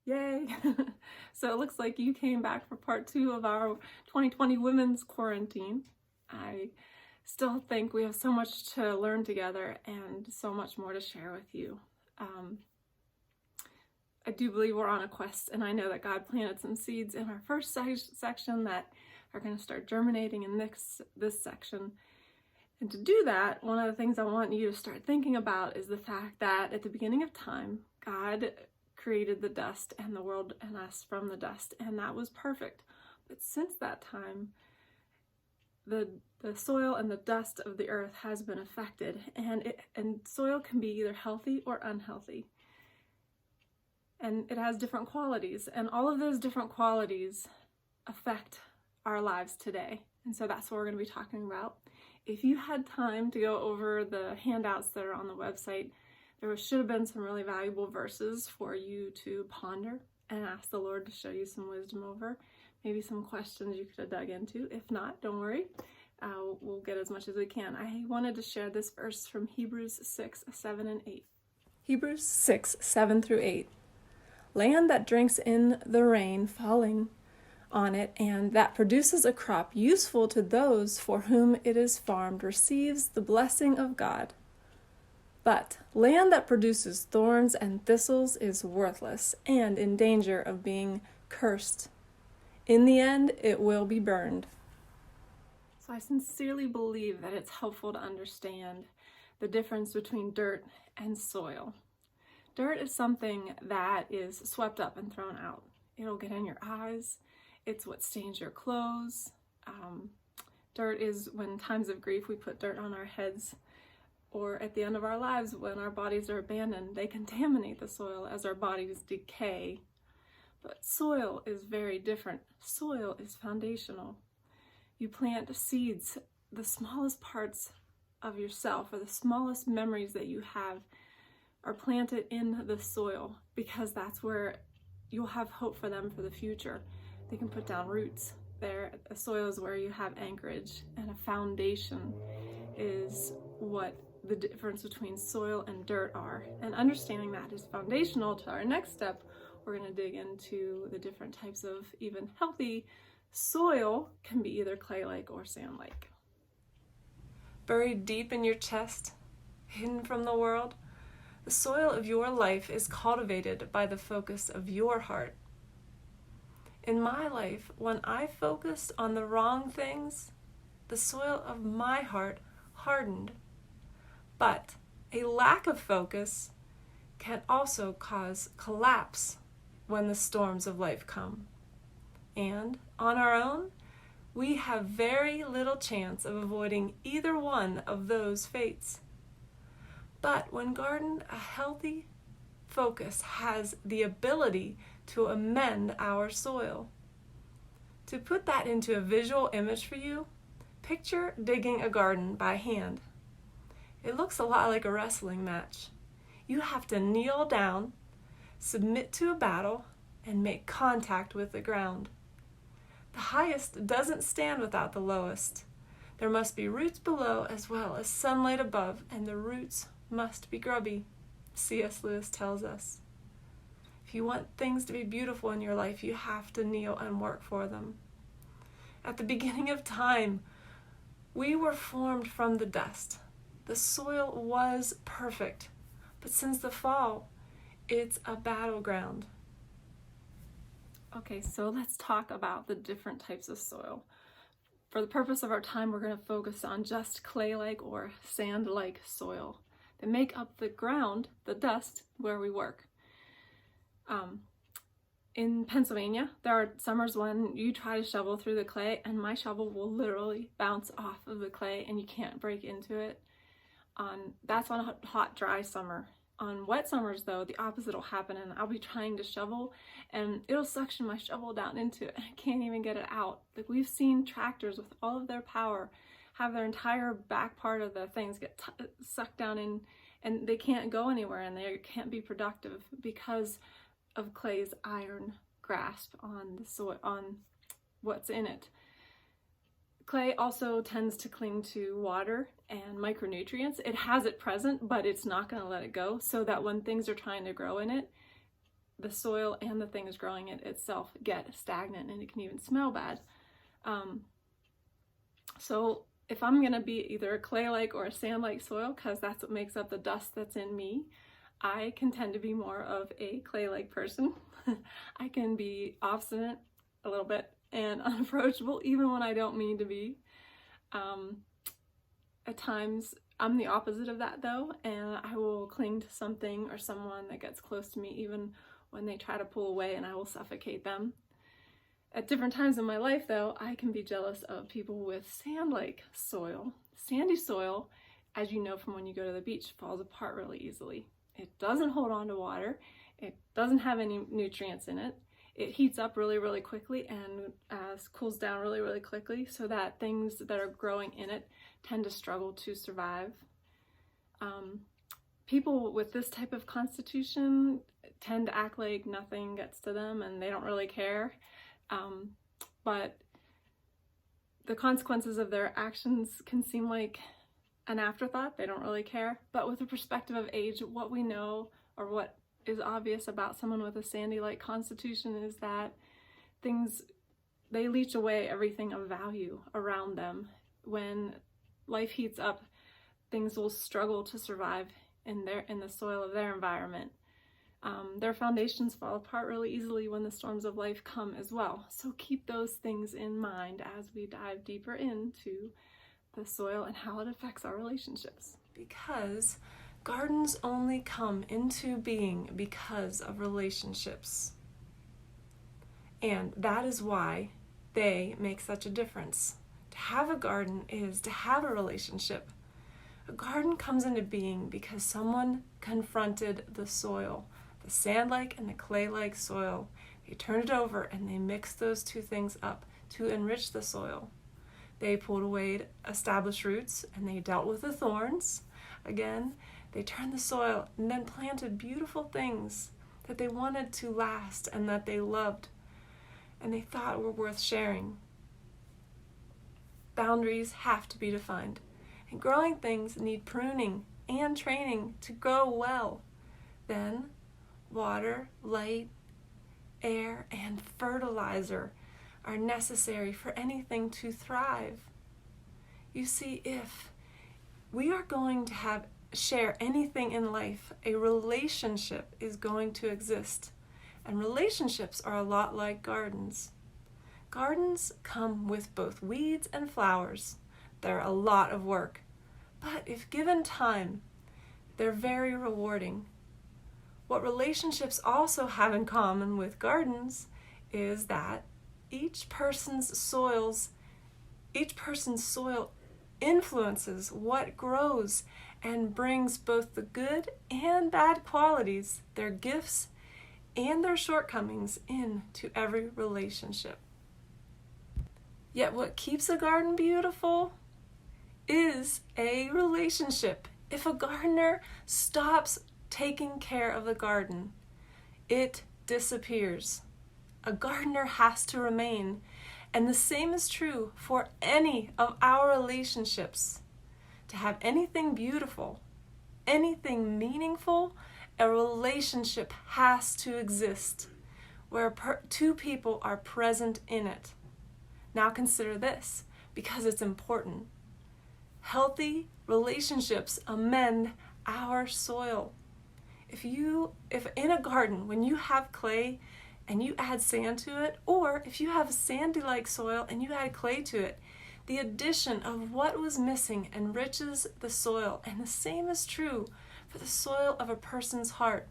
Yay! So it looks like you came back for part 2 of our 2020 women's quarantine. I still think we have so much to learn together and so much more to share with you. I do believe we're on a quest, and I know that God planted some seeds in our first section that are going to start germinating in this section. And to do that, one of the things I want you to start thinking about is the fact that at the beginning of time, God created the dust and the world and us from the dust, and that was perfect. But since that time, the soil and the dust of the earth has been affected, and soil can be either healthy or unhealthy. And it has different qualities, and all of those different qualities affect our lives today. And so that's what we're going to be talking about. If you had time to go over the handouts that are on the website, there should have been some really valuable verses for you to ponder and ask the Lord to show you some wisdom over. Maybe some questions you could have dug into. If not, don't worry. We'll get as much as we can. I wanted to share this verse from Hebrews 6, 7, and 8. Hebrews 6, 7 through 8. Land that drinks in the rain falling on it and that produces a crop useful to those for whom it is farmed receives the blessing of God. But land that produces thorns and thistles is worthless and in danger of being cursed. In the end, it will be burned. So I sincerely believe that it's helpful to understand the difference between dirt and soil. Dirt is something that is swept up and thrown out. It'll get in your eyes. It's what stains your clothes. Dirt is when times of grief we put dirt on our heads, or at the end of our lives when our bodies are abandoned, they contaminate the soil as our bodies decay. But soil is very different. Soil is foundational. You plant seeds, the smallest parts of yourself or the smallest memories that you have are planted in the soil because that's where you'll have hope for them for the future. They can put down roots there. The soil is where you have anchorage, and a foundation is what the difference between soil and dirt are. And understanding that is foundational to our next step. We're going to dig into the different types of even healthy soil can be either clay-like or sand-like. Buried deep in your chest, hidden from the world, the soil of your life is cultivated by the focus of your heart. In my life, when I focused on the wrong things, the soil of my heart hardened. But a lack of focus can also cause collapse when the storms of life come. And on our own, we have very little chance of avoiding either one of those fates. But when gardened, a healthy focus has the ability to amend our soil. To put that into a visual image for you, picture digging a garden by hand. It looks a lot like a wrestling match. You have to kneel down, submit to a battle, and make contact with the ground. The highest doesn't stand without the lowest. There must be roots below as well as sunlight above, and the roots must be grubby, C.S. Lewis tells us. If you want things to be beautiful in your life, you have to kneel and work for them. At the beginning of time, we were formed from the dust. The soil was perfect, but since the fall, it's a battleground. Okay, so let's talk about the different types of soil. For the purpose of our time, we're going to focus on just clay-like or sand-like soil that make up the ground, the dust, where we work. In Pennsylvania, there are summers when you try to shovel through the clay and my shovel will literally bounce off of the clay and you can't break into it. That's on a hot, dry summer. On wet summers, though, the opposite will happen, and I'll be trying to shovel and it'll suction my shovel down into it and I can't even get it out. Like, we've seen tractors with all of their power have their entire back part of the things get sucked down in, and they can't go anywhere and they can't be productive because of clay's iron grasp on the soil, on what's in it. Clay also tends to cling to water and micronutrients. It has it present, but it's not going to let it go, so that when things are trying to grow in it, the soil and the things growing it itself get stagnant, and it can even smell bad. So if I'm going to be either a clay-like or a sand-like soil, because that's what makes up the dust that's in me, I can tend to be more of a clay-like person. I can be obstinate a little bit and unapproachable, even when I don't mean to be. At times, I'm the opposite of that though, and I will cling to something or someone that gets close to me even when they try to pull away, and I will suffocate them. At different times in my life though, I can be jealous of people with sand-like soil. Sandy soil, as you know from when you go to the beach, falls apart really easily. It doesn't hold on to water. It doesn't have any nutrients in it. It heats up really, really quickly and cools down really, really quickly, so that things that are growing in it tend to struggle to survive. People with this type of constitution tend to act like nothing gets to them and they don't really care. But the consequences of their actions can seem like an afterthought. They don't really care. But with the perspective of age, what we know, or what is obvious about someone with a sandy-like constitution, is that they leach away everything of value around them. When life heats up, things will struggle to survive in the soil of their environment. Their foundations fall apart really easily when the storms of life come as well. So keep those things in mind as we dive deeper into the soil and how it affects our relationships. Because gardens only come into being because of relationships. And that is why they make such a difference. To have a garden is to have a relationship. A garden comes into being because someone confronted the soil, the sand-like and the clay-like soil. They turned it over and they mixed those two things up to enrich the soil. They pulled away established roots and they dealt with the thorns. Again, they turned the soil and then planted beautiful things that they wanted to last and that they loved and they thought were worth sharing. Boundaries have to be defined, and growing things need pruning and training to grow well. Then, water, light, air, and fertilizer are necessary for anything to thrive. You see, if we are going to share anything in life, a relationship is going to exist. And relationships are a lot like gardens. Gardens come with both weeds and flowers. They're a lot of work. But if given time, they're very rewarding. What relationships also have in common with gardens is that each person's soil influences what grows and brings both the good and bad qualities, their gifts and their shortcomings, into every relationship. Yet what keeps a garden beautiful is a relationship. If a gardener stops taking care of the garden, it disappears. A gardener has to remain, and the same is true for any of our relationships. To have anything beautiful, anything meaningful, a relationship has to exist where two people are present in it. Now consider this, because it's important. Healthy relationships amend our soil. If in a garden, when you have clay and you add sand to it, or if you have sandy-like soil and you add clay to it, the addition of what was missing enriches the soil, and the same is true for the soil of a person's heart.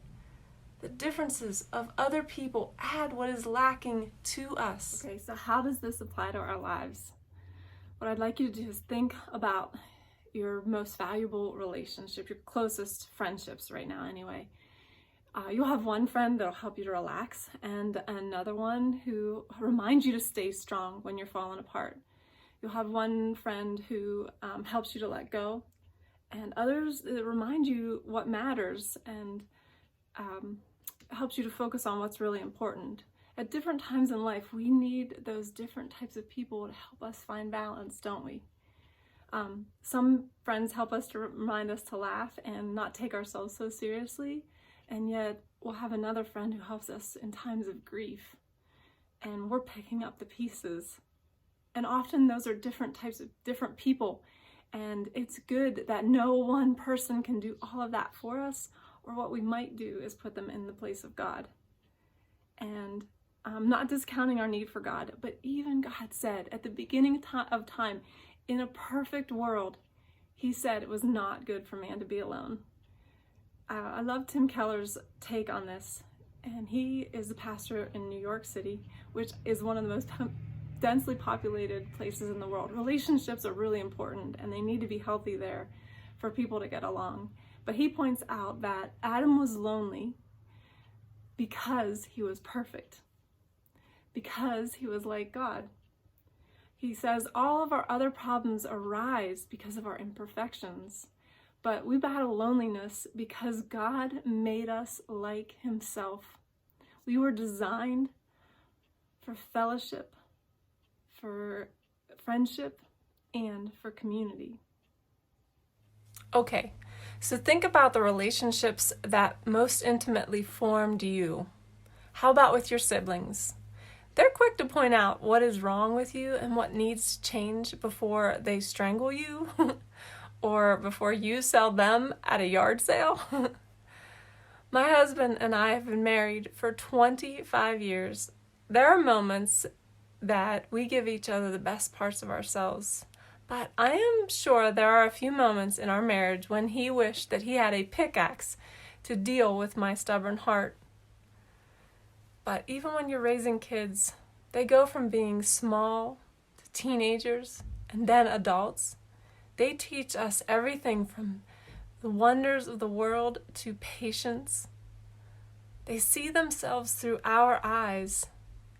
The differences of other people add what is lacking to us. Okay, so how does this apply to our lives? What I'd like you to do is think about your most valuable relationship, your closest friendships right now anyway. You'll have one friend that'll help you to relax, and another one who reminds you to stay strong when you're falling apart. You'll have one friend who helps you to let go, and others that remind you what matters and helps you to focus on what's really important. At different times in life, we need those different types of people to help us find balance, don't we? Some friends help us to remind us to laugh and not take ourselves so seriously, and yet we'll have another friend who helps us in times of grief, and we're picking up the pieces. And often those are different types of different people, and it's good that no one person can do all of that for us, or what we might do is put them in the place of God. And I'm not discounting our need for God, but even God said at the beginning of time, in a perfect world, he said it was not good for man to be alone. I love Tim Keller's take on this, and he is a pastor in New York City, which is one of the most densely populated places in the world. Relationships are really important, and they need to be healthy there for people to get along. But he points out that Adam was lonely because he was perfect, because he was like God. He says all of our other problems arise because of our imperfections, but we battle loneliness because God made us like himself. We were designed for fellowship, for friendship, and for community. Okay, so think about the relationships that most intimately formed you. How about with your siblings? They're quick to point out what is wrong with you and what needs to change before they strangle you or before you sell them at a yard sale. My husband and I have been married for 25 years. There are moments that we give each other the best parts of ourselves, but I am sure there are a few moments in our marriage when he wished that he had a pickaxe to deal with my stubborn heart. But even when you're raising kids, they go from being small to teenagers and then adults. They teach us everything from the wonders of the world to patience. They see themselves through our eyes,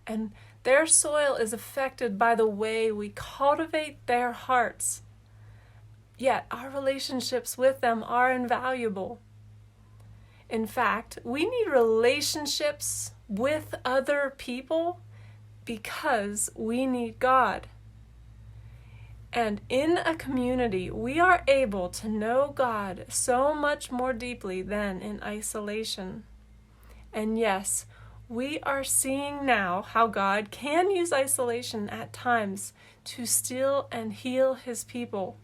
and their soil is affected by the way we cultivate their hearts. Yet our relationships with them are invaluable. In fact, we need relationships with other people because we need God. And in a community, we are able to know God so much more deeply than in isolation. And yes, we are seeing now how God can use isolation at times to still and heal his people.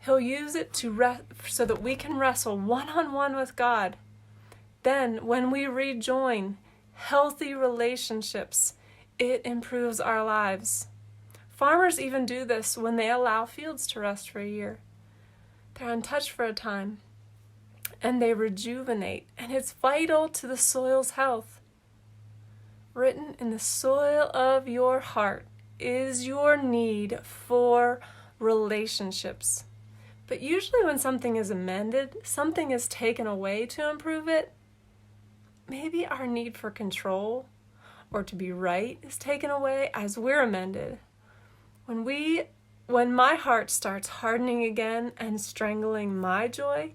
He'll use it so that we can wrestle one-on-one with God. Then, when we rejoin healthy relationships, it improves our lives. Farmers even do this when they allow fields to rest for a year. They're untouched for a time, and they rejuvenate, and it's vital to the soil's health. Written in the soil of your heart is your need for relationships. But usually when something is amended, something is taken away to improve it. Maybe our need for control or to be right is taken away as we're amended. When my heart starts hardening again and strangling my joy,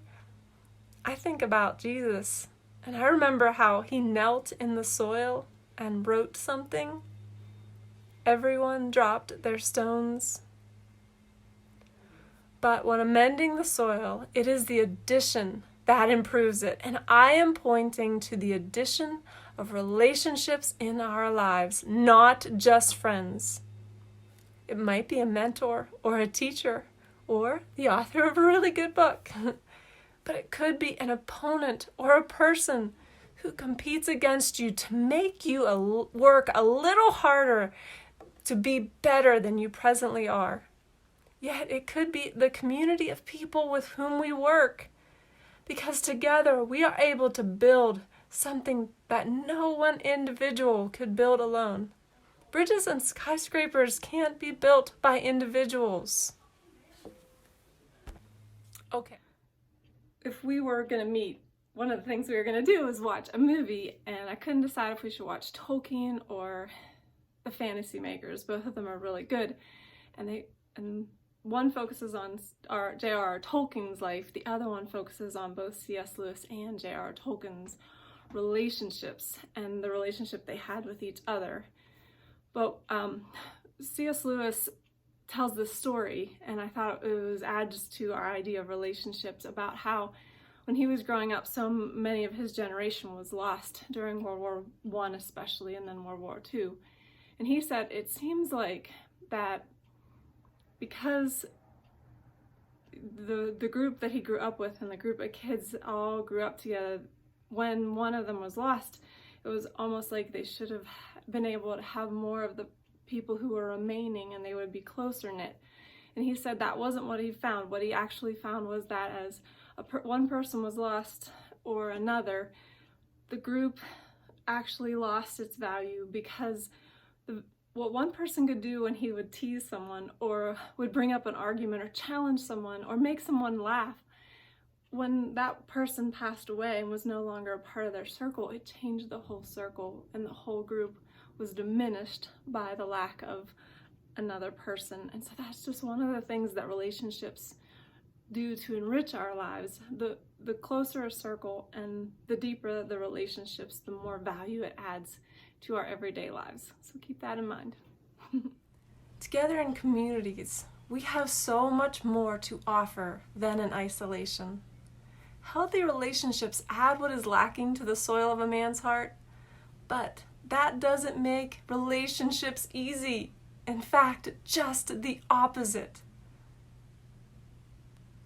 I think about Jesus, and I remember how he knelt in the soil and wrote something. Everyone dropped their stones. But when amending the soil, it is the addition that improves it. And I am pointing to the addition of relationships in our lives, not just friends. It might be a mentor or a teacher or the author of a really good book. But it could be an opponent or a person who competes against you to make you work a little harder to be better than you presently are. Yet it could be the community of people with whom we work, because together we are able to build something that no one individual could build alone. Bridges and skyscrapers can't be built by individuals. Okay. If we were going to meet, one of the things we were going to do was watch a movie, and I couldn't decide if we should watch Tolkien or The Fantasy Makers. Both of them are really good, and one focuses on J.R.R. Tolkien's life. The other one focuses on both C.S. Lewis and J.R.R. Tolkien's relationships and the relationship they had with each other. But C.S. Lewis tells this story, and I thought it was adds to our idea of relationships, about how when he was growing up, so many of his generation was lost during World War I especially, and then World War II. And he said it seems like that because the group that he grew up with and the group of kids all grew up together, when one of them was lost, it was almost like they should have been able to have more of the people who were remaining, and they would be closer knit. And he said that wasn't what he found. What he actually found was that as one person was lost or another, the group actually lost its value, because what one person could do when he would tease someone or would bring up an argument or challenge someone or make someone laugh, when that person passed away and was no longer a part of their circle, it changed the whole circle, and the whole group was diminished by the lack of another person. And so that's just one of the things that relationships do to enrich our lives. The closer a circle and the deeper the relationships, the more value it adds to our everyday lives. So keep that in mind. Together in communities, we have so much more to offer than in isolation. Healthy relationships add what is lacking to the soil of a man's heart, but that doesn't make relationships easy. In fact, just the opposite.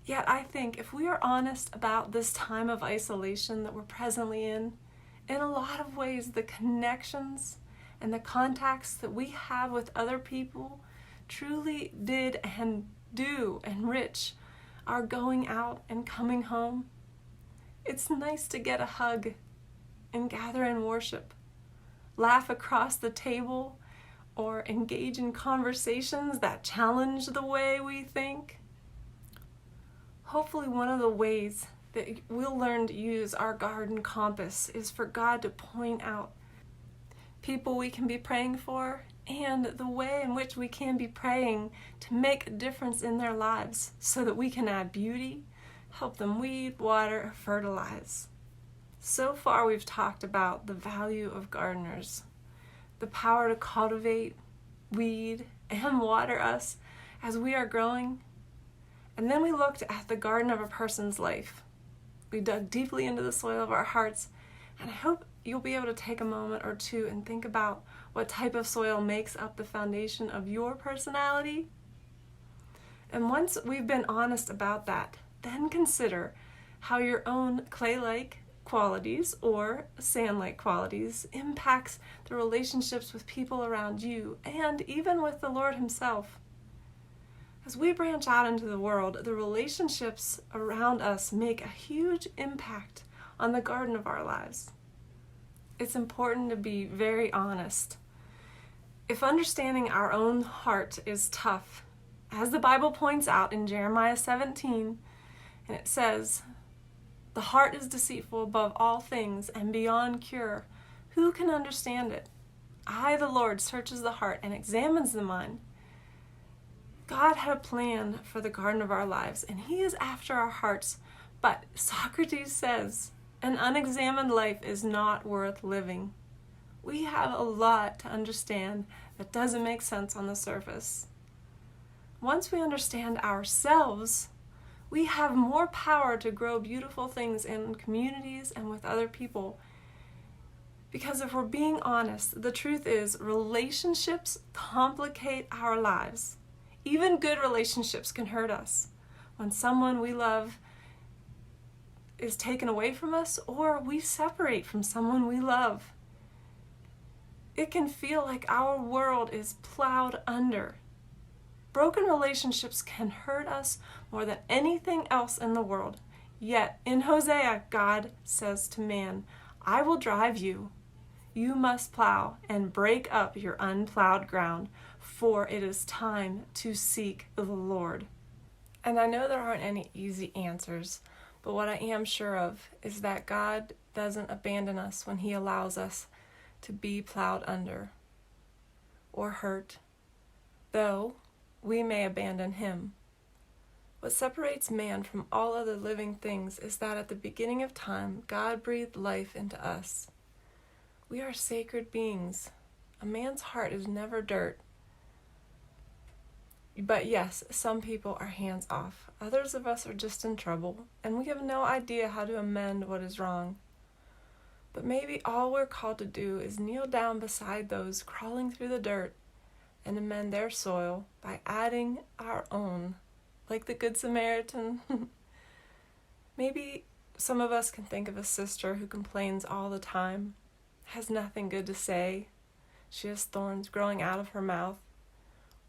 Yet I think if we are honest about this time of isolation that we're presently in a lot of ways, the connections and the contacts that we have with other people truly did and do enrich our going out and coming home. It's nice to get a hug and gather in worship, laugh across the table, or engage in conversations that challenge the way we think. Hopefully one of the ways that we'll learn to use our garden compass is for God to point out people we can be praying for and the way in which we can be praying to make a difference in their lives so that we can add beauty, help them weed, water, fertilize. So far we've talked about the value of gardeners, the power to cultivate, weed, and water us as we are growing. And then we looked at the garden of a person's life. We dug deeply into the soil of our hearts, and I hope you'll be able to take a moment or two and think about what type of soil makes up the foundation of your personality. And once we've been honest about that, then consider how your own clay-like qualities or sand-like qualities impacts the relationships with people around you and even with the Lord Himself. As we branch out into the world, the relationships around us make a huge impact on the garden of our lives. It's important to be very honest. If understanding our own heart is tough, as the Bible points out in Jeremiah 17, and it says, "The heart is deceitful above all things and beyond cure. Who can understand it? I, the Lord, searches the heart and examines the mind." God had a plan for the garden of our lives, and He is after our hearts. But Socrates says, an unexamined life is not worth living. We have a lot to understand that doesn't make sense on the surface. Once we understand ourselves, we have more power to grow beautiful things in communities and with other people. Because if we're being honest, the truth is relationships complicate our lives. Even good relationships can hurt us. When someone we love is taken away from us, or we separate from someone we love, it can feel like our world is plowed under. Broken relationships can hurt us more than anything else in the world. Yet in Hosea, God says to man, "I will drive you. You must plow and break up your unplowed ground, for it is time to seek the Lord." And I know there aren't any easy answers, but what I am sure of is that God doesn't abandon us when He allows us to be plowed under or hurt, though we may abandon Him. What separates man from all other living things is that at the beginning of time, God breathed life into us. We are sacred beings. A man's heart is never dirt. But yes, some people are hands off. Others of us are just in trouble, and we have no idea how to amend what is wrong. But maybe all we're called to do is kneel down beside those crawling through the dirt and amend their soil by adding our own, like the Good Samaritan. Maybe some of us can think of a sister who complains all the time, has nothing good to say, she has thorns growing out of her mouth,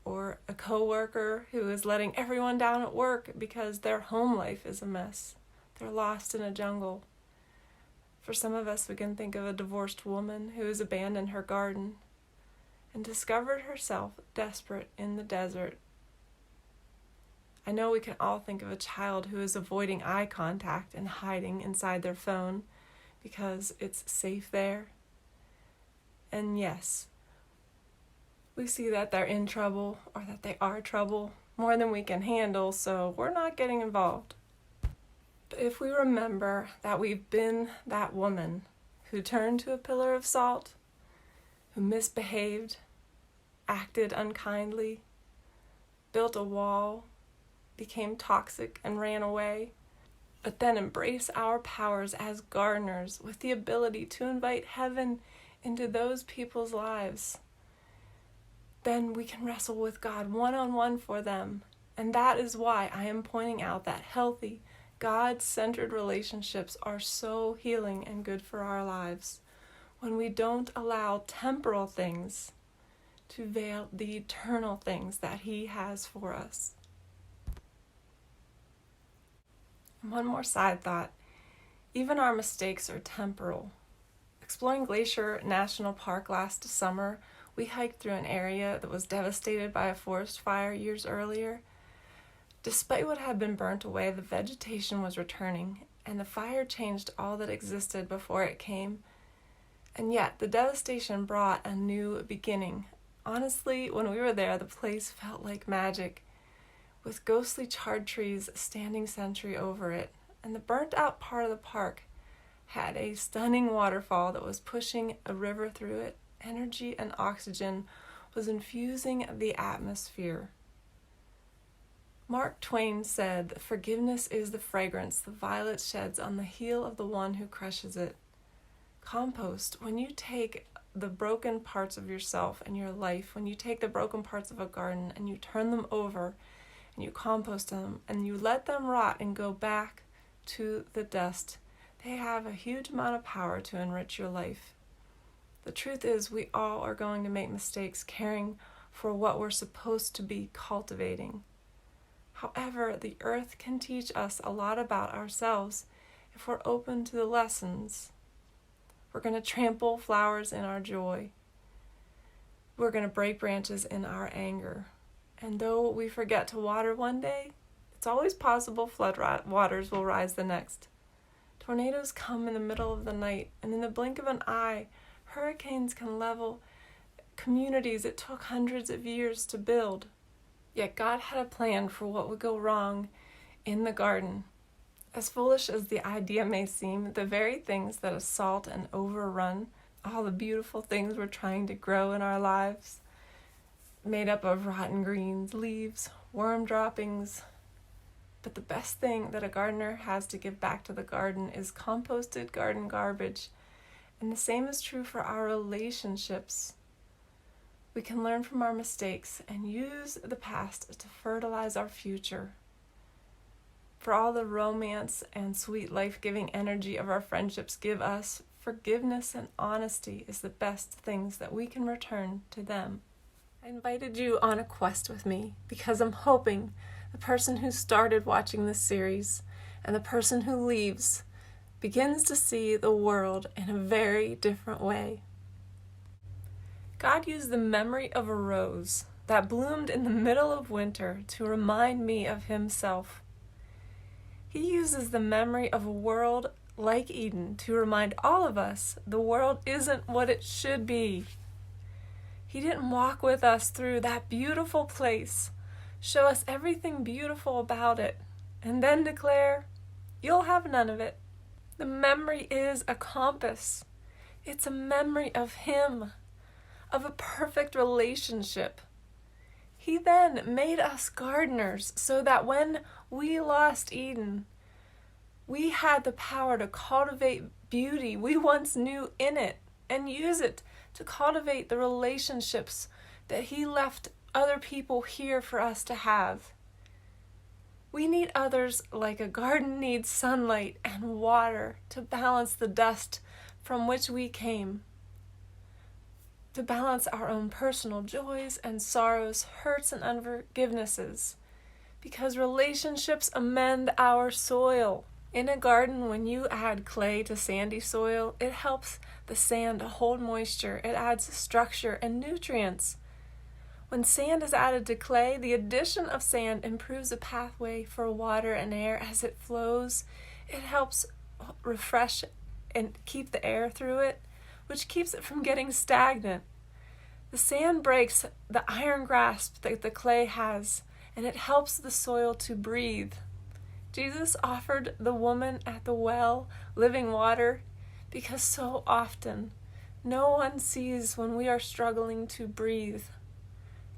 or a coworker who is letting everyone down at work because their home life is a mess. They're lost in a jungle. For some of us, we can think of a divorced woman who has abandoned her garden and discovered herself desperate in the desert. I know we can all think of a child who is avoiding eye contact and hiding inside their phone because it's safe there. And yes, we see that they're in trouble or that they are trouble more than we can handle, so we're not getting involved. But if we remember that we've been that woman who turned to a pillar of salt, who misbehaved, acted unkindly, built a wall, became toxic and ran away, but then embrace our powers as gardeners with the ability to invite heaven into those people's lives, then we can wrestle with God one-on-one for them. And that is why I am pointing out that healthy, God-centered relationships are so healing and good for our lives when we don't allow temporal things to veil the eternal things that He has for us. And one more side thought. Even our mistakes are temporal. Exploring Glacier National Park last summer, we hiked through an area that was devastated by a forest fire years earlier. Despite what had been burnt away, the vegetation was returning, and the fire changed all that existed before it came. And yet, the devastation brought a new beginning. Honestly, when we were there, the place felt like magic, with ghostly charred trees standing sentry over it, and the burnt-out part of the park had a stunning waterfall that was pushing a river through it. Energy and oxygen was infusing the atmosphere. Mark Twain said, "Forgiveness is the fragrance the violet sheds on the heel of the one who crushes it." Compost, when you take the broken parts of yourself and your life, when you take the broken parts of a garden and you turn them over and you compost them and you let them rot and go back to the dust, they have a huge amount of power to enrich your life. The truth is, we all are going to make mistakes caring for what we're supposed to be cultivating. However, the earth can teach us a lot about ourselves if we're open to the lessons. We're going to trample flowers in our joy. We're going to break branches in our anger. And though we forget to water one day, it's always possible flood waters will rise the next. Tornadoes come in the middle of the night, and in the blink of an eye, hurricanes can level communities it took hundreds of years to build. Yet God had a plan for what would go wrong in the garden. As foolish as the idea may seem, the very things that assault and overrun all the beautiful things we're trying to grow in our lives, made up of rotten greens, leaves, worm droppings. But the best thing that a gardener has to give back to the garden is composted garden garbage. And the same is true for our relationships. We can learn from our mistakes and use the past to fertilize our future. For all the romance and sweet life-giving energy of our friendships give us, forgiveness and honesty is the best things that we can return to them. I invited you on a quest with me because I'm hoping the person who started watching this series and the person who leaves begins to see the world in a very different way. God used the memory of a rose that bloomed in the middle of winter to remind me of Himself. He uses the memory of a world like Eden to remind all of us the world isn't what it should be. He didn't walk with us through that beautiful place, show us everything beautiful about it, and then declare, "You'll have none of it." The memory is a compass. It's a memory of Him, of a perfect relationship. He then made us gardeners so that when we lost Eden, we had the power to cultivate beauty we once knew in it and use it to cultivate the relationships that He left other people here for us to have. We need others like a garden needs sunlight and water to balance the dust from which we came, to balance our own personal joys and sorrows, hurts and unforgivenesses, because relationships amend our soil. In a garden, when you add clay to sandy soil, it helps the sand to hold moisture. It adds structure and nutrients. When sand is added to clay, the addition of sand improves the pathway for water and air as it flows. It helps refresh and keep the air through it, which keeps it from getting stagnant. The sand breaks the iron grasp that the clay has, and it helps the soil to breathe. Jesus offered the woman at the well living water because so often no one sees when we are struggling to breathe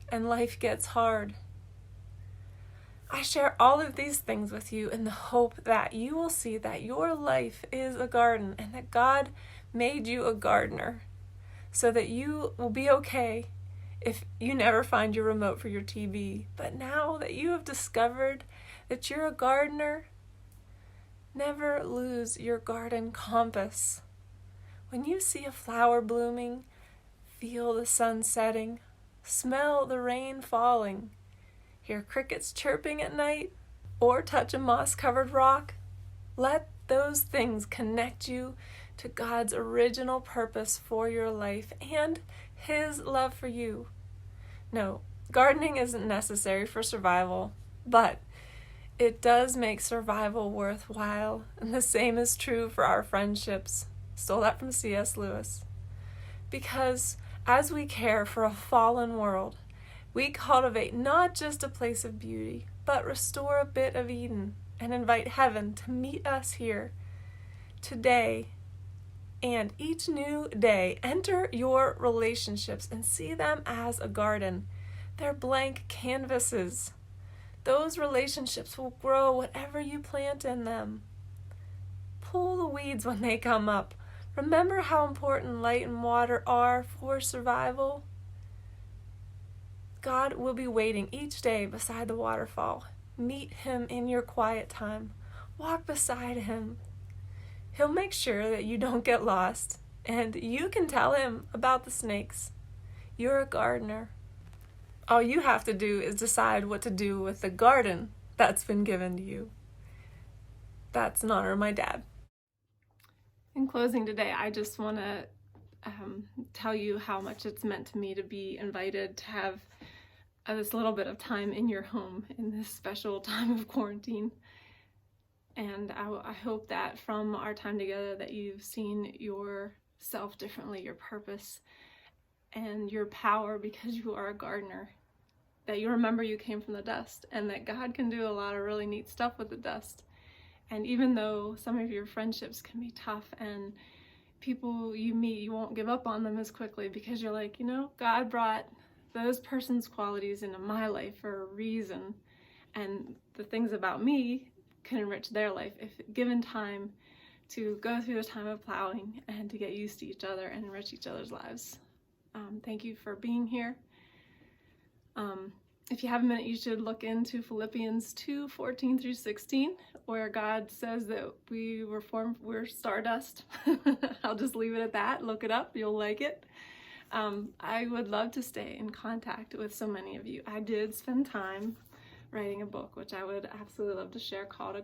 and life gets hard. I share all of these things with you in the hope that you will see that your life is a garden and that God made you a gardener so that you will be okay if you never find your remote for your TV. But now that you have discovered that you're a gardener, never lose your garden compass. When you see a flower blooming, feel the sun setting, smell the rain falling, hear crickets chirping at night, or touch a moss-covered rock, let those things connect you to God's original purpose for your life and His love for you. No, gardening isn't necessary for survival, but it does make survival worthwhile, and the same is true for our friendships. Stole that from C.S. Lewis. Because as we care for a fallen world, we cultivate not just a place of beauty, but restore a bit of Eden and invite heaven to meet us here. Today and each new day, enter your relationships and see them as a garden. They're blank canvases. Those relationships will grow whatever you plant in them. Pull the weeds when they come up. Remember how important light and water are for survival. God will be waiting each day beside the waterfall. Meet Him in your quiet time. Walk beside Him. He'll make sure that you don't get lost, and you can tell Him about the snakes. You're a gardener. All you have to do is decide what to do with the garden that's been given to you. That's in honor of my dad. In closing today, I just want to tell you how much it's meant to me to be invited to have this little bit of time in your home in this special time of quarantine. And I hope that from our time together that you've seen yourself differently, your purpose and your power because you are a gardener, that you remember you came from the dust and that God can do a lot of really neat stuff with the dust. And even though some of your friendships can be tough and people you meet, you won't give up on them as quickly because you're like, God brought those person's qualities into my life for a reason. And the things about me can enrich their life if given time to go through the time of plowing and to get used to each other and enrich each other's lives. Thank you for being here. If you have a minute, you should look into Philippians 2:14 through 16, where God says that we're stardust. I'll just leave it at that. Look it up. You'll like it. I would love to stay in contact with so many of you. I did spend time writing a book, which I would absolutely love to share, called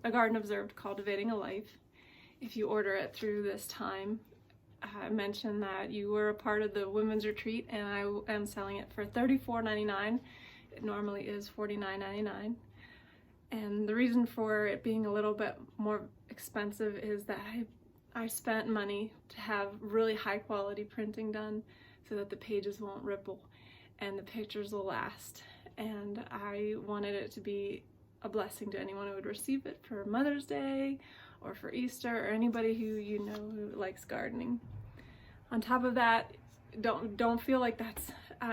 A Garden Observed, Cultivating a Life. If you order it through this time, I mentioned that you were a part of the women's retreat, and I am selling it for $34.99. It normally is $49.99. And the reason for it being a little bit more expensive is that I spent money to have really high quality printing done so that the pages won't ripple and the pictures will last. And I wanted it to be a blessing to anyone who would receive it for Mother's Day or for Easter or anybody who who likes gardening. On top of that, don't feel like that's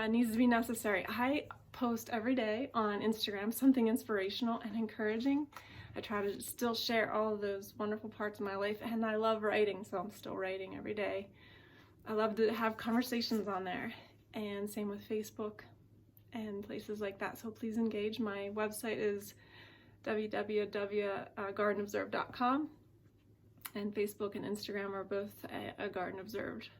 needs to be necessary. I post every day on Instagram something inspirational and encouraging. I try to still share all of those wonderful parts of my life, and I love writing, so I'm still writing every day. I love to have conversations on there, and same with Facebook and places like that, so please engage. My website is www.gardenobserved.com, and Facebook and Instagram are both a Garden Observed.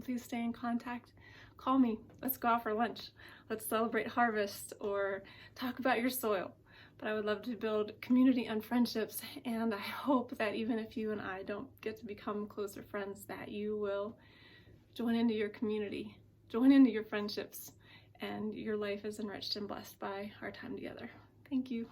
Please stay in contact. Call me. Let's go out for lunch. Let's celebrate harvest or talk about your soil. But I would love to build community and friendships, and I hope that even if you and I don't get to become closer friends, that you will join into your community, join into your friendships, and your life is enriched and blessed by our time together. Thank you.